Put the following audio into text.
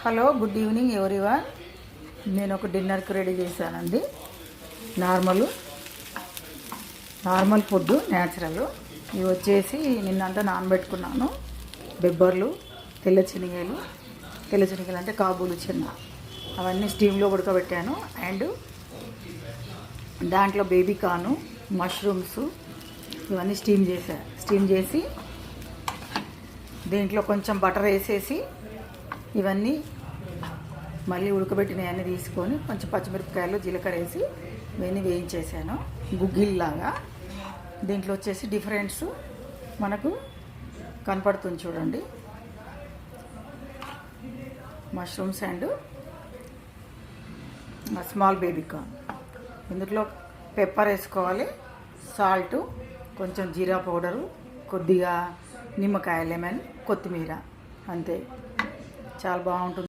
Hello, good evening everyone. నేను ఒక డిన్నర్కి రెడీ చేశానండి. Normal food, natural. ఇవి వచ్చేసి నిన్నంతా నానబెట్టుకున్నాను. బెబ్బర్లు, తెల్ల శనగలు అంటే కాబూలు చిన్న, అవన్నీ స్టీమ్లో ఉడకబెట్టాను. అండ్ దాంట్లో బేబీ కార్న్, మష్రూమ్స్ ఇవన్నీ స్టీమ్ చేసి దీంట్లో కొంచెం బటర్ వేసేసి ఇవన్నీ మళ్ళీ ఉడకబెట్టినవన్నీ తీసుకొని కొంచెం పచ్చిమిరపకాయలు, జీలకర్ర వేసి ఇవన్నీ వేయించేసాను గుగ్గిల్లాగా. దీంట్లో వచ్చేసి డిఫరెన్స్ మనకు కనపడుతుంది చూడండి. Mushrooms and small baby corn. ఇందులో పెప్పర్ వేసుకోవాలి, సాల్ట్, కొంచెం జీరా పౌడరు, కొద్దిగా నిమ్మకాయ, లెమన్, కొత్తిమీర, అంతే. చాలా బాగుంటుంది.